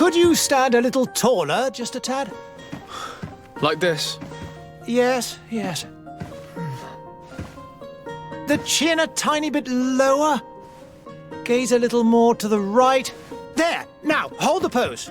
Could you stand a little taller, just a tad? Like this? Yes, yes. The chin a tiny bit lower. Gaze a little more to the right. There! Now, hold the pose.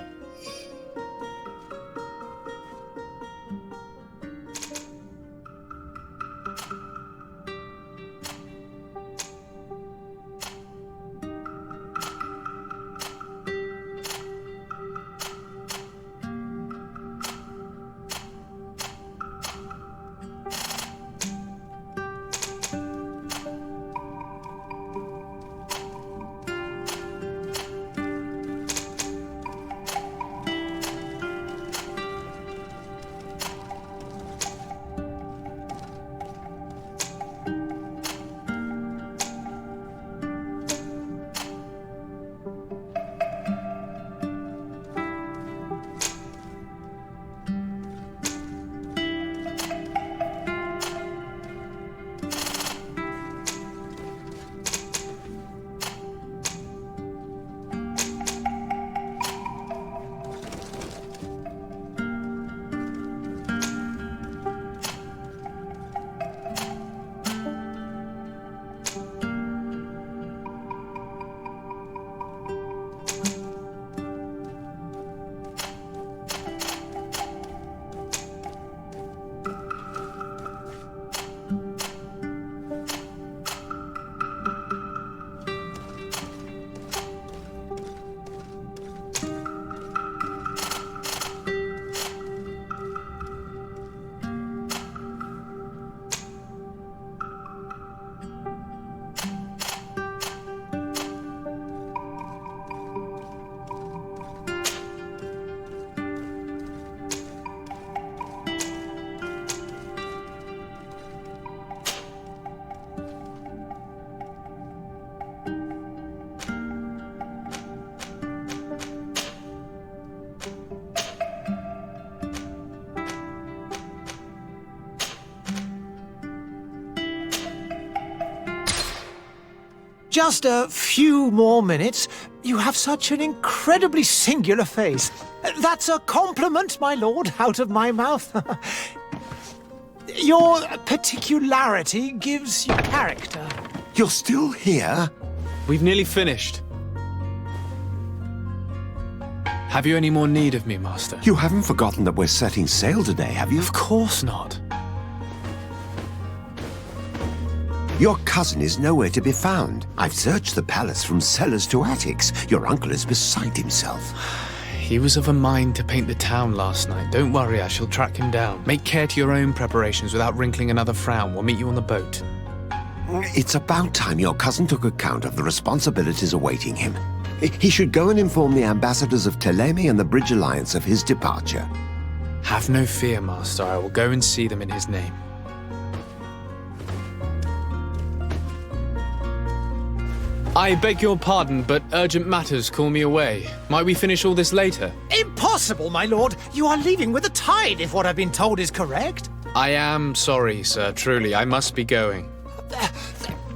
Just a few more minutes. You have such an incredibly singular face. That's a compliment, my lord, out of my mouth. Your particularity gives you character. You're still here? We've nearly finished. Have you any more need of me, Master? You haven't forgotten that we're setting sail today, have you? Of course not. Your cousin is nowhere to be found. I've searched the palace from cellars to attics. Your uncle is beside himself. He was of a mind to paint the town last night. Don't worry, I shall track him down. Make care to your own preparations without wrinkling another frown. We'll meet you on the boat. It's about time your cousin took account of the responsibilities awaiting him. He should go and inform the ambassadors of Telemi and the Bridge Alliance of his departure. Have no fear, Master. I will go and see them in his name. I beg your pardon, but urgent matters call me away. Might we finish all this later? Impossible, my lord. You are leaving with the tide, if what I've been told is correct. I am sorry, sir. Truly, I must be going.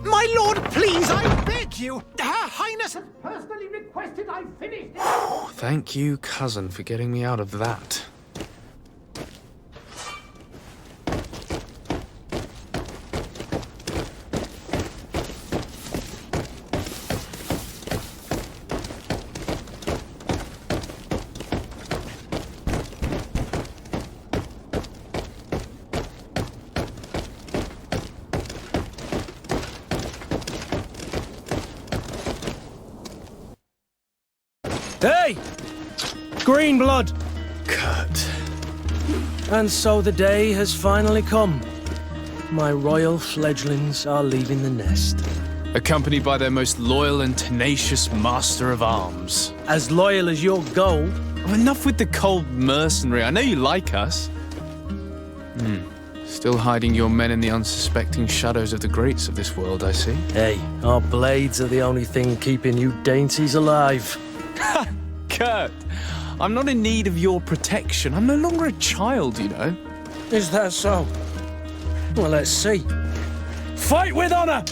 My lord, please, I beg you. Her Highness has personally requested I finish this. Thank you, cousin, for getting me out of that. Hey! Green blood! Kurt. And so the day has finally come. My royal fledglings are leaving the nest. Accompanied by their most loyal and tenacious master of arms. As loyal as your gold. Oh, enough with the cold mercenary. I know you like us. Still hiding your men in the unsuspecting shadows of the greats of this world, I see. Hey, our blades are the only thing keeping you dainties alive. Kurt, I'm not in need of your protection. I'm no longer a child, you know. Is that so? Well, let's see. Fight with honor!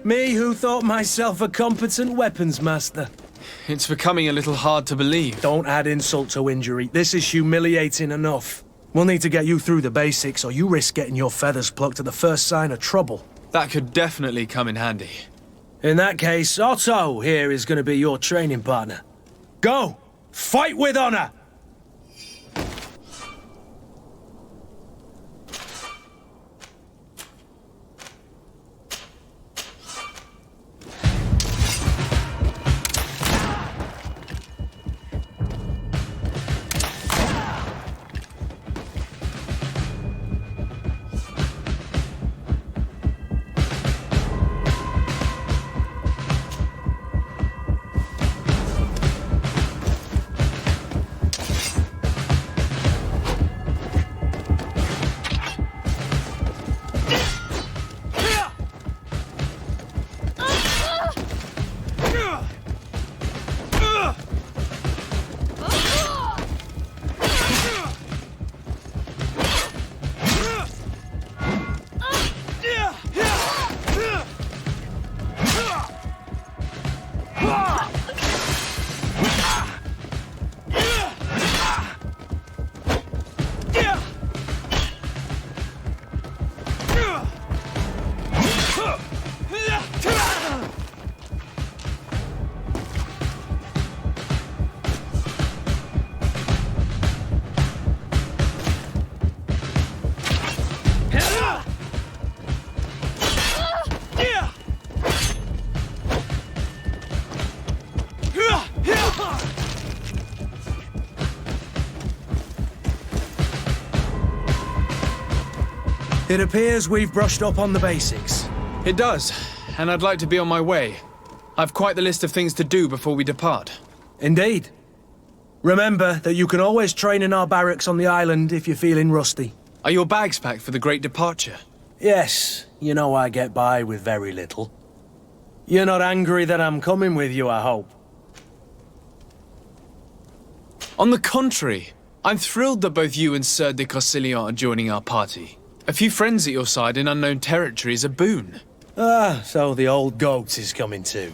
Me who thought myself a competent weapons master. It's becoming a little hard to believe. Don't add insult to injury. This is humiliating enough. We'll need to get you through the basics, or you risk getting your feathers plucked at the first sign of trouble. That could definitely come in handy. In that case, Otto here is going to be your training partner. Go! Fight with honor! It appears we've brushed up on the basics. It does, and I'd like to be on my way. I've quite the list of things to do before we depart. Indeed. Remember that you can always train in our barracks on the island if you're feeling rusty. Are your bags packed for the great departure? Yes, you know I get by with very little. You're not angry that I'm coming with you, I hope. On the contrary, I'm thrilled that both you and Sir de Cossillon are joining our party. A few friends at your side in unknown territory is a boon. Ah, so the old goat is coming too.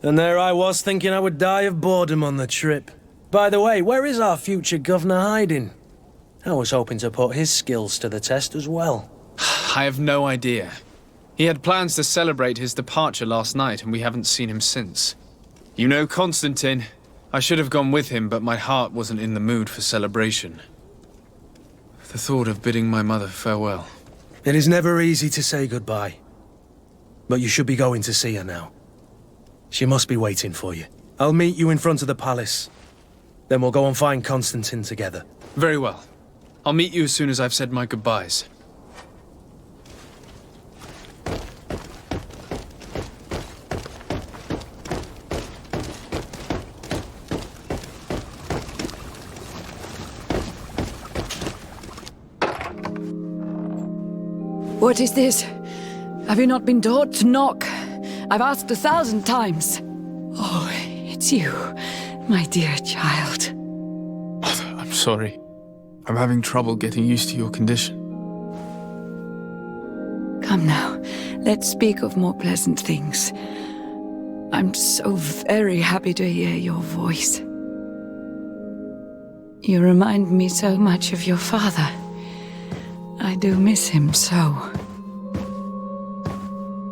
And there I was thinking I would die of boredom on the trip. By the way, where is our future governor hiding? I was hoping to put his skills to the test as well. I have no idea. He had plans to celebrate his departure last night, and we haven't seen him since. You know Constantin. I should have gone with him, but my heart wasn't in the mood for celebration. The thought of bidding my mother farewell. It is never easy to say goodbye. But you should be going to see her now. She must be waiting for you. I'll meet you in front of the palace. Then we'll go and find Constantin together. Very well. I'll meet you as soon as I've said my goodbyes. What is this? Have you not been taught to knock? I've asked 1,000 times. Oh, it's you, my dear child. Mother, I'm sorry. I'm having trouble getting used to your condition. Come now, let's speak of more pleasant things. I'm so very happy to hear your voice. You remind me so much of your father. I do miss him so.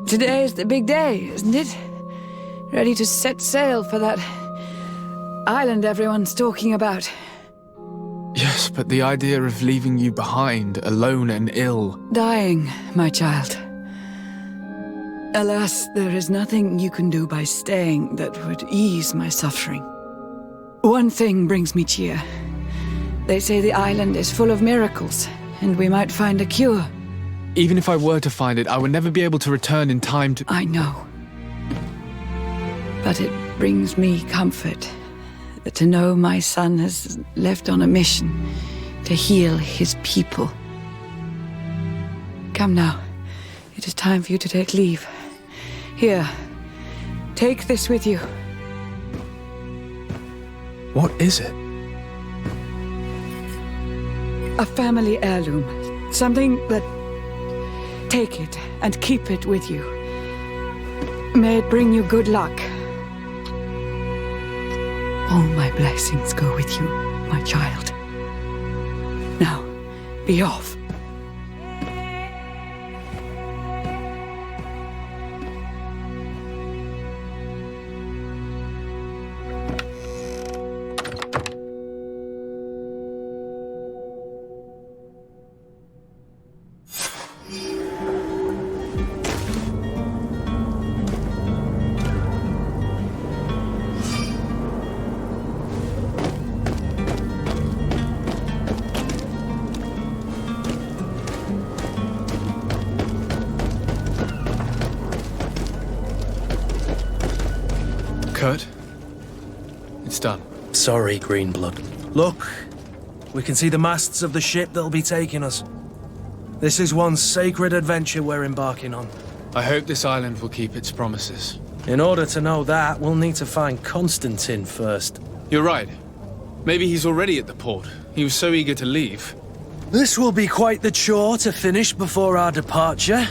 Today is the big day, isn't it? Ready to set sail for that island everyone's talking about. Yes, but the idea of leaving you behind, alone and ill... Dying, my child. Alas, there is nothing you can do by staying that would ease my suffering. One thing brings me cheer. They say the island is full of miracles, and we might find a cure. Even if I were to find it, I would never be able to return in time to... I know. But it brings me comfort to know my son has left on a mission to heal his people. Come now. It is time for you to take leave. Here, take this with you. What is it? A family heirloom. Something that... Take it and keep it with you. May it bring you good luck. All my blessings go with you, my child. Now, be off. Kurt, it's done. Sorry, Greenblood. Look, we can see the masts of the ship that'll be taking us. This is one sacred adventure we're embarking on. I hope this island will keep its promises. In order to know that, we'll need to find Constantin first. You're right. Maybe he's already at the port. He was so eager to leave. This will be quite the chore to finish before our departure.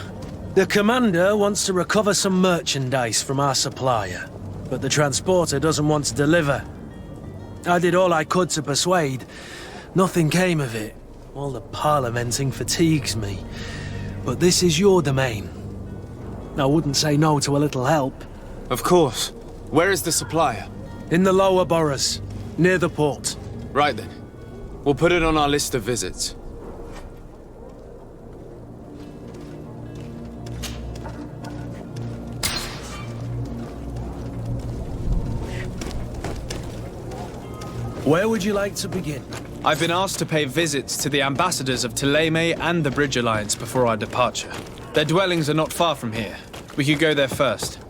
The commander wants to recover some merchandise from our supplier, but the transporter doesn't want to deliver. I did all I could to persuade. Nothing came of it. All the parliamenting fatigues me. But this is your domain. I wouldn't say no to a little help. Of course. Where is the supplier? In the lower boroughs, near the port. Right then. We'll put it on our list of visits. Where would you like to begin? I've been asked to pay visits to the ambassadors of Thélème and the Bridge Alliance before our departure. Their dwellings are not far from here. We could go there first.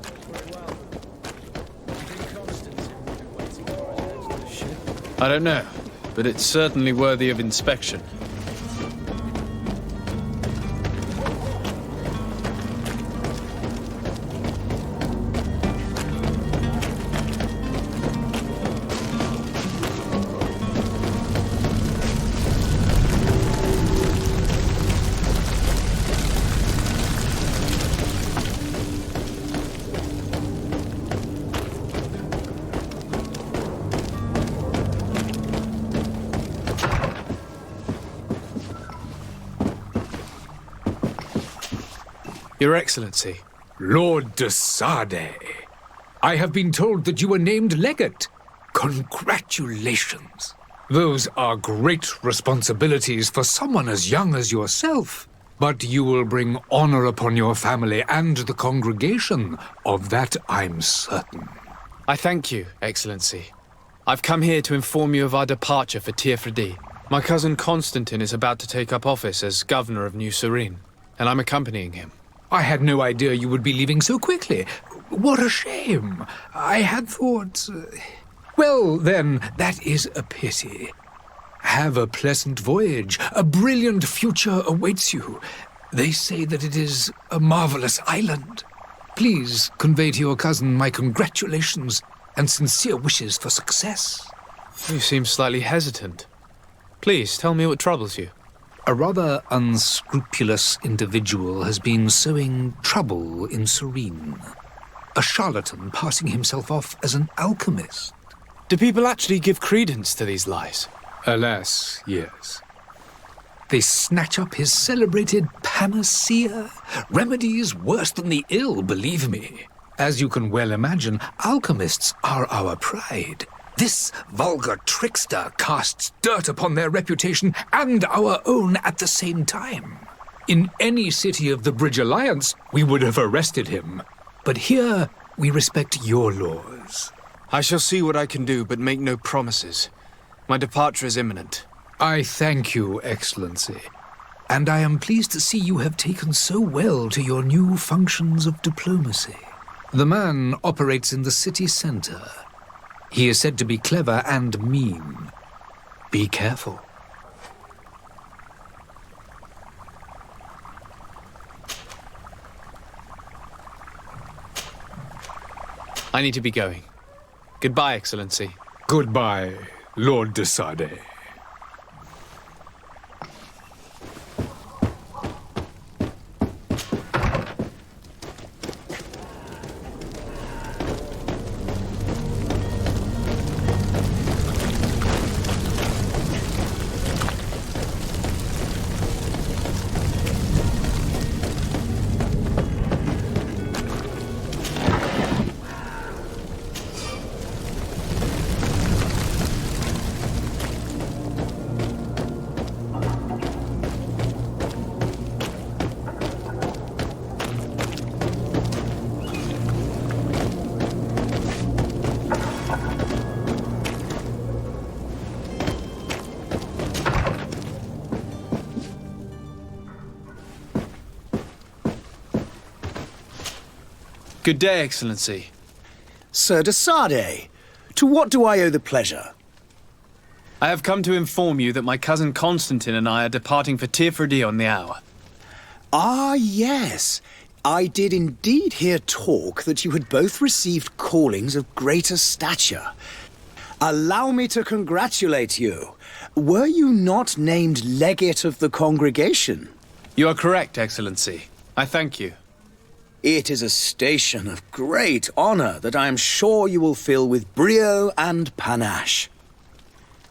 I don't know, but it's certainly worthy of inspection. Your Excellency. Lord de Sade, I have been told that you were named legate. Congratulations. Those are great responsibilities for someone as young as yourself. But you will bring honor upon your family and the congregation. Of that I'm certain. I thank you, Excellency. I've come here to inform you of our departure for Tirfredi. My cousin Constantin is about to take up office as governor of New Serene, and I'm accompanying him. I had no idea you would be leaving so quickly. What a shame. I had thought... Well, then, that is a pity. Have a pleasant voyage. A brilliant future awaits you. They say that it is a marvelous island. Please convey to your cousin my congratulations and sincere wishes for success. You seem slightly hesitant. Please, tell me what troubles you. A rather unscrupulous individual has been sowing trouble in Serene. A charlatan passing himself off as an alchemist. Do people actually give credence to these lies? Alas, yes. They snatch up his celebrated panacea. Remedies worse than the ill, believe me. As you can well imagine, alchemists are our pride. This vulgar trickster casts dirt upon their reputation and our own at the same time. In any city of the Bridge Alliance, we would have arrested him. But here, we respect your laws. I shall see what I can do, but make no promises. My departure is imminent. I thank you, Excellency. And I am pleased to see you have taken so well to your new functions of diplomacy. The man operates in the city center. He is said to be clever and mean. Be careful. I need to be going. Goodbye, Excellency. Goodbye, Lord de Sade. Good day, Excellency. Sir de Sardet, to what do I owe the pleasure? I have come to inform you that my cousin Constantin and I are departing for Tirfredi on the hour. Ah, yes. I did indeed hear talk that you had both received callings of greater stature. Allow me to congratulate you. Were you not named legate of the congregation? You are correct, Excellency. I thank you. It is a station of great honor that I am sure you will fill with brio and panache.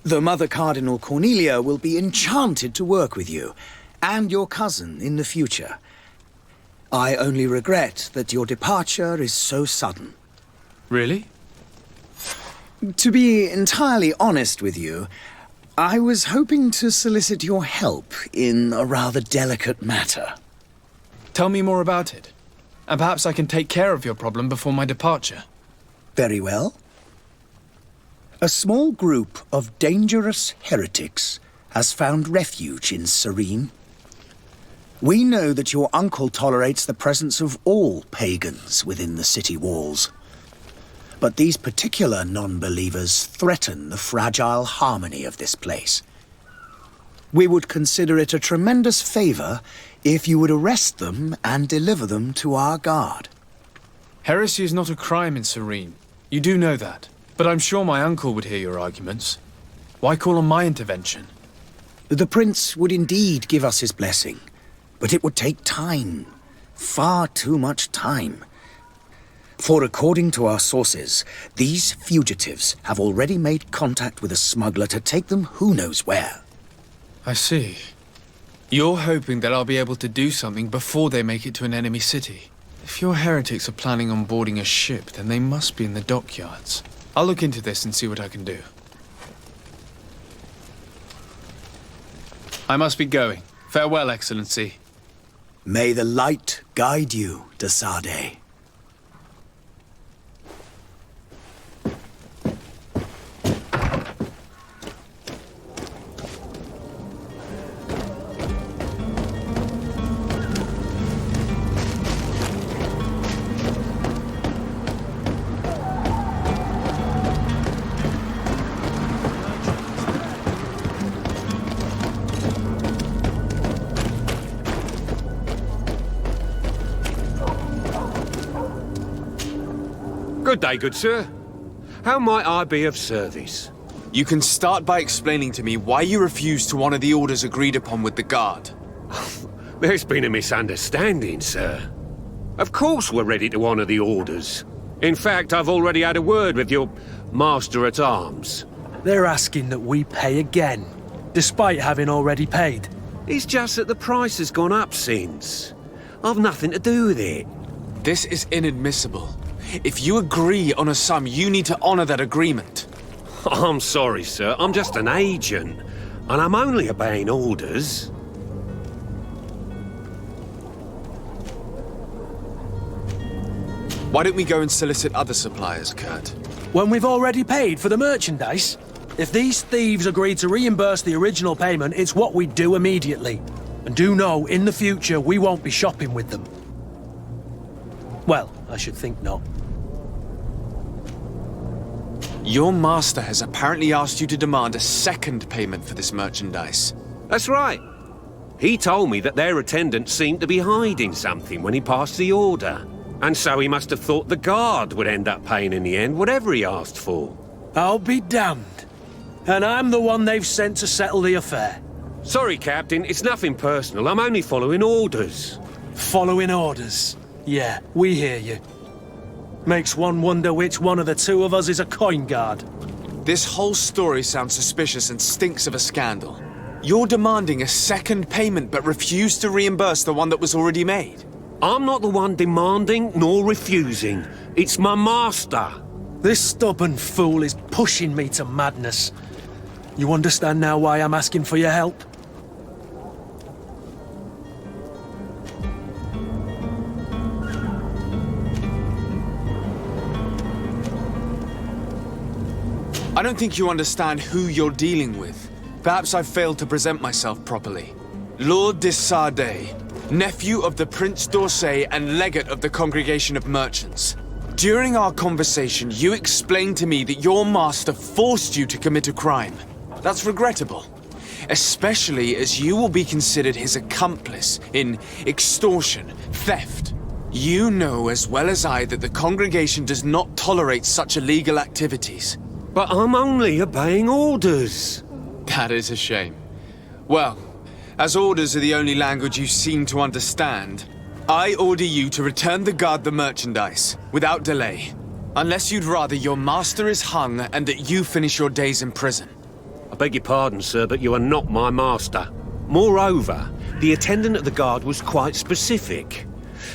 The Mother Cardinal Cornelia will be enchanted to work with you, and your cousin in the future. I only regret that your departure is so sudden. Really? To be entirely honest with you, I was hoping to solicit your help in a rather delicate matter. Tell me more about it, and perhaps I can take care of your problem before my departure. Very well. A small group of dangerous heretics has found refuge in Serene. We know that your uncle tolerates the presence of all pagans within the city walls. But these particular non-believers threaten the fragile harmony of this place. We would consider it a tremendous favor if you would arrest them and deliver them to our guard. Heresy is not a crime in Serene. You do know that. But I'm sure my uncle would hear your arguments. Why call on my intervention? The prince would indeed give us his blessing, but it would take time. Far too much time. For according to our sources, these fugitives have already made contact with a smuggler to take them who knows where. I see. You're hoping that I'll be able to do something before they make it to an enemy city. If your heretics are planning on boarding a ship, then they must be in the dockyards. I'll look into this and see what I can do. I must be going. Farewell, Excellency. May the light guide you, de Sardet. Good day, good sir. How might I be of service? You can start by explaining to me why you refused to honor the orders agreed upon with the guard. There's been a misunderstanding, sir. Of course we're ready to honor the orders. In fact, I've already had a word with your master-at-arms. They're asking that we pay again, despite having already paid. It's just that the price has gone up since. I've nothing to do with it. This is inadmissible. If you agree on a sum, you need to honor that agreement. I'm sorry, sir. I'm just an agent. And I'm only obeying orders. Why don't we go and solicit other suppliers, Kurt? When we've already paid for the merchandise? If these thieves agree to reimburse the original payment, it's what we do immediately. And do know, in the future, we won't be shopping with them. Well, I should think not. Your master has apparently asked you to demand a second payment for this merchandise. That's right. He told me that their attendant seemed to be hiding something when he passed the order. And so he must have thought the guard would end up paying in the end, whatever he asked for. I'll be damned. And I'm the one they've sent to settle the affair. Sorry, Captain, it's nothing personal. I'm only following orders. Following orders. Yeah, we hear you. Makes one wonder which one of the two of us is a coin guard. This whole story sounds suspicious and stinks of a scandal. You're demanding a second payment but refuse to reimburse the one that was already made. I'm not the one demanding nor refusing. It's my master. This stubborn fool is pushing me to madness. You understand now why I'm asking for your help? I don't think you understand who you're dealing with. Perhaps I failed to present myself properly. Lord de Sardet, nephew of the Prince d'Orsay and legate of the Congregation of Merchants. During our conversation, you explained to me that your master forced you to commit a crime. That's regrettable, especially as you will be considered his accomplice in extortion, theft. You know as well as I that the congregation does not tolerate such illegal activities. But I'm only obeying orders. That is a shame. Well, as orders are the only language you seem to understand, I order you to return the guard the merchandise, without delay. Unless you'd rather your master is hung and that you finish your days in prison. I beg your pardon, sir, but you are not my master. Moreover, the attendant at the guard was quite specific,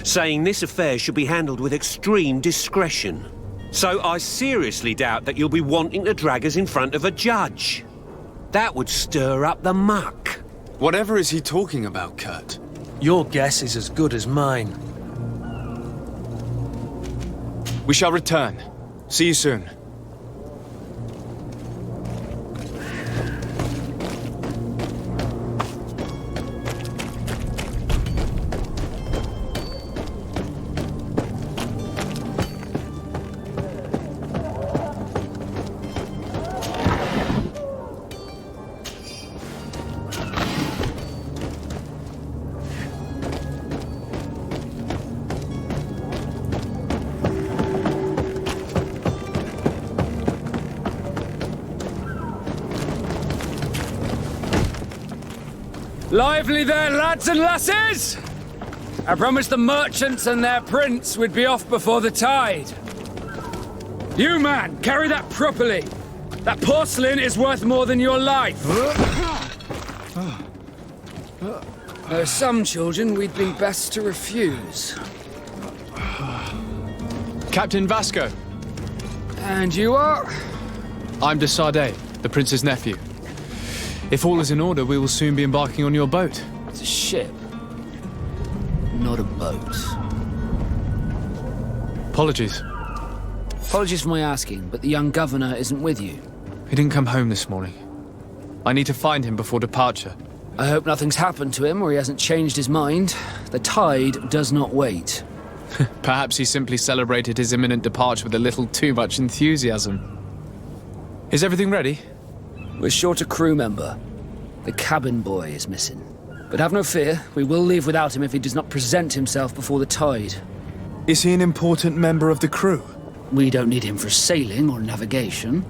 saying this affair should be handled with extreme discretion. So I seriously doubt that you'll be wanting to drag us in front of a judge. That would stir up the muck. Whatever is he talking about, Kurt? Your guess is as good as mine. We shall return. See you soon. Lively there, lads and lasses! I promised the merchants and their prince we'd be off before the tide. You, man, carry that properly. That porcelain is worth more than your life. There are some children we'd be best to refuse. Captain Vasco. And you are? I'm de Sardet, the prince's nephew. If all is in order, we will soon be embarking on your boat. It's a ship, not a boat. Apologies. Apologies for my asking, but the young governor isn't with you. He didn't come home this morning. I need to find him before departure. I hope nothing's happened to him or he hasn't changed his mind. The tide does not wait. Perhaps he simply celebrated his imminent departure with a little too much enthusiasm. Is everything ready? We're short a crew member. The cabin boy is missing. But have no fear, we will leave without him if he does not present himself before the tide. Is he an important member of the crew? We don't need him for sailing or navigation.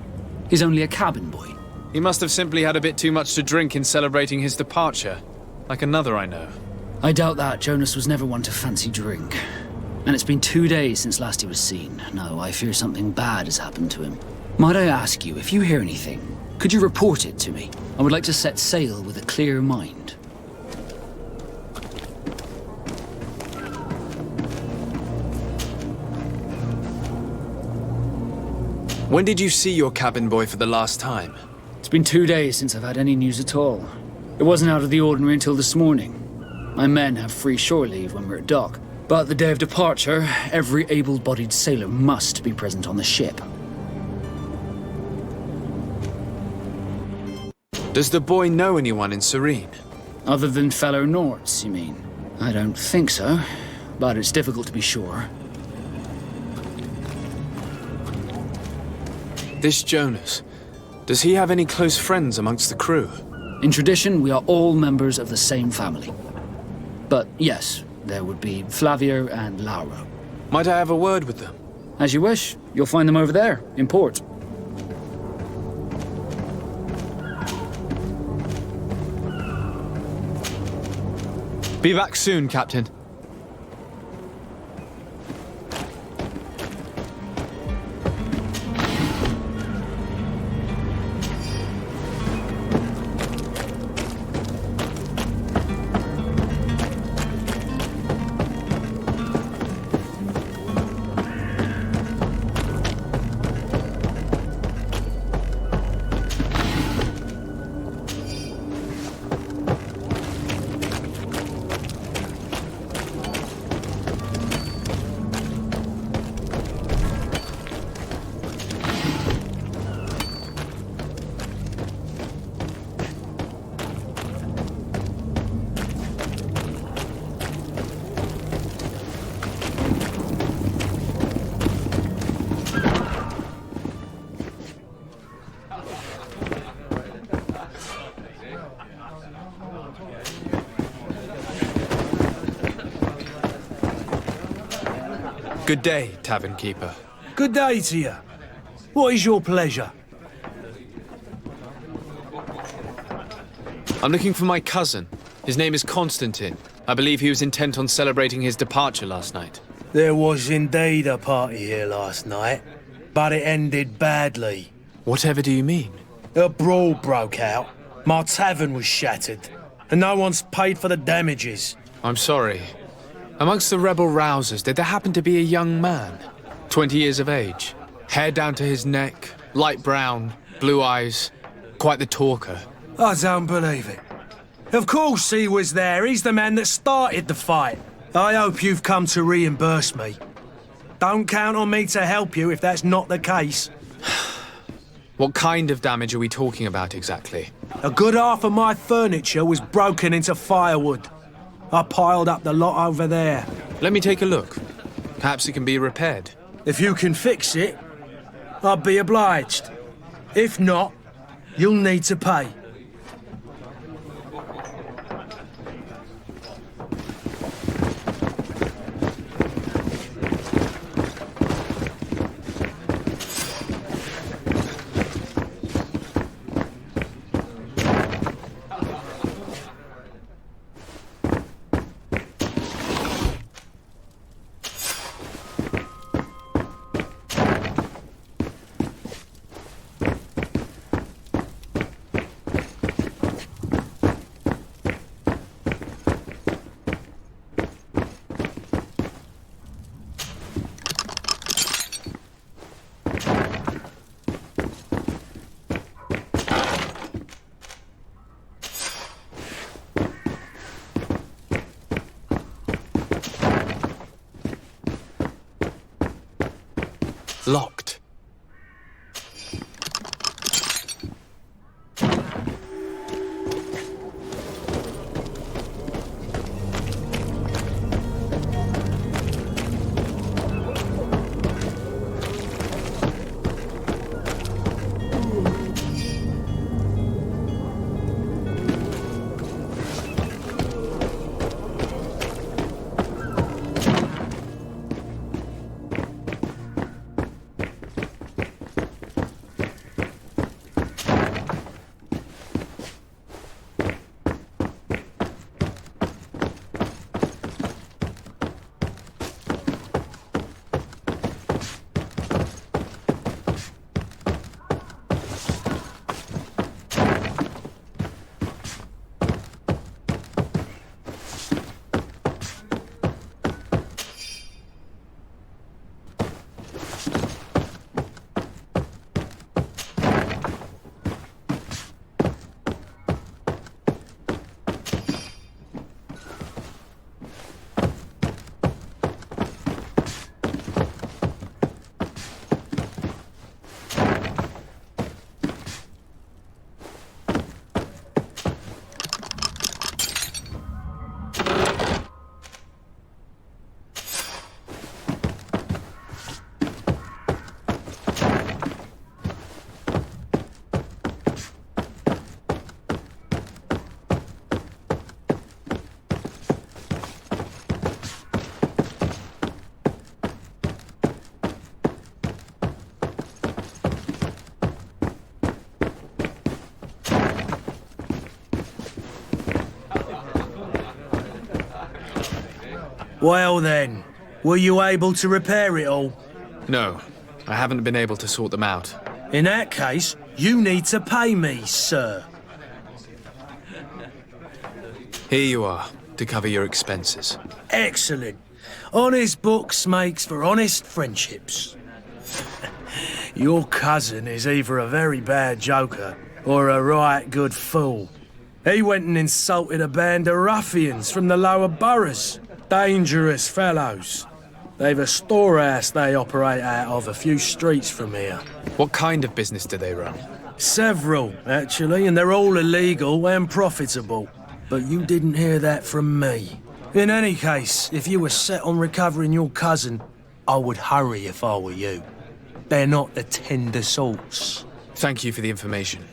He's only a cabin boy. He must have simply had a bit too much to drink in celebrating his departure. Like another I know. I doubt that. Jonas was never one to fancy drink. And it's been 2 days since last he was seen. No, I fear something bad has happened to him. Might I ask you, if you hear anything, could you report it to me? I would like to set sail with a clear mind. When did you see your cabin boy for the last time? It's been 2 days since I've had any news at all. It wasn't out of the ordinary until this morning. My men have free shore leave when we're at dock. But the day of departure, every able-bodied sailor must be present on the ship. Does the boy know anyone in Serene? Other than fellow Norts, you mean? I don't think so, but it's difficult to be sure. This Jonas, does he have any close friends amongst the crew? In tradition, we are all members of the same family. But yes, there would be Flavio and Laura. Might I have a word with them? As you wish. You'll find them over there, in port. Be back soon, Captain. Good day, tavern keeper. Good day to you. What is your pleasure? I'm looking for my cousin. His name is Constantin. I believe he was intent on celebrating his departure last night. There was indeed a party here last night, but it ended badly. Whatever do you mean? A brawl broke out. My tavern was shattered, and no one's paid for the damages. I'm sorry. Amongst the rebel rousers, did there happen to be a young man? 20 years of age. Hair down to his neck, light brown, blue eyes. Quite the talker. I don't believe it. Of course he was there. He's the man that started the fight. I hope you've come to reimburse me. Don't count on me to help you if that's not the case. What kind of damage are we talking about exactly? A good half of my furniture was broken into firewood. I piled up the lot over there. Let me take a look. Perhaps it can be repaired. If you can fix it, I'd be obliged. If not, you'll need to pay. Locked. Well then, were you able to repair it all? No, I haven't been able to sort them out. In that case, you need to pay me, sir. Here you are, to cover your expenses. Excellent. Honest books makes for honest friendships. Your cousin is either a very bad joker or a right good fool. He went and insulted a band of ruffians from the lower boroughs. Dangerous fellows. They've a storehouse they operate out of a few streets from here. What kind of business do they run? Several, actually, and they're all illegal and profitable. But you didn't hear that from me. In any case, if you were set on recovering your cousin, I would hurry if I were you. They're not the tender sorts. Thank you for the information.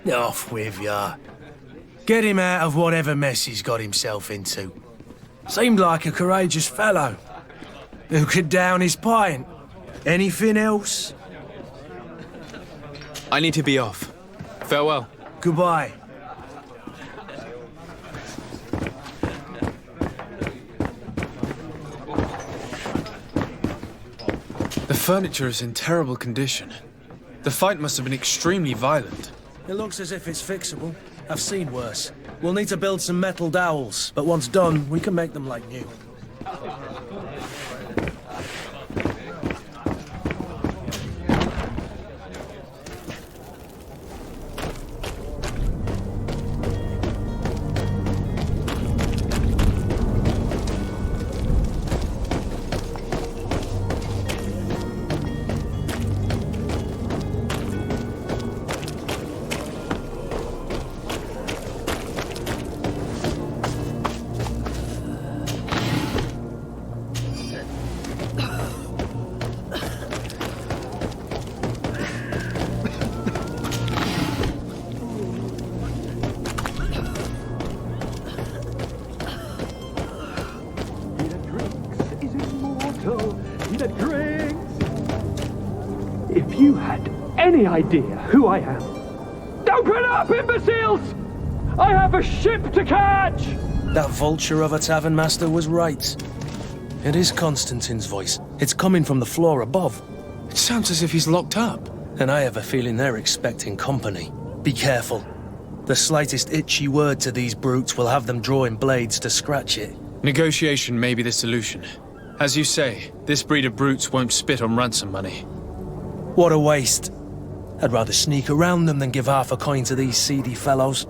Off with ya. Get him out of whatever mess he's got himself into. Seemed like a courageous fellow. Who could down his pint? Anything else? I need to be off. Farewell. Goodbye. The furniture is in terrible condition. The fight must have been extremely violent. It looks as if it's fixable. I've seen worse. We'll need to build some metal dowels, but once done, we can make them like new. If you had any idea who I am... Open up, imbeciles! I have a ship to catch! That vulture of a tavern master was right. It is Constantin's voice. It's coming from the floor above. It sounds as if he's locked up. And I have a feeling they're expecting company. Be careful. The slightest itchy word to these brutes will have them drawing blades to scratch it. Negotiation may be the solution. As you say, this breed of brutes won't spit on ransom money. What a waste. I'd rather sneak around them than give half a coin to these seedy fellows.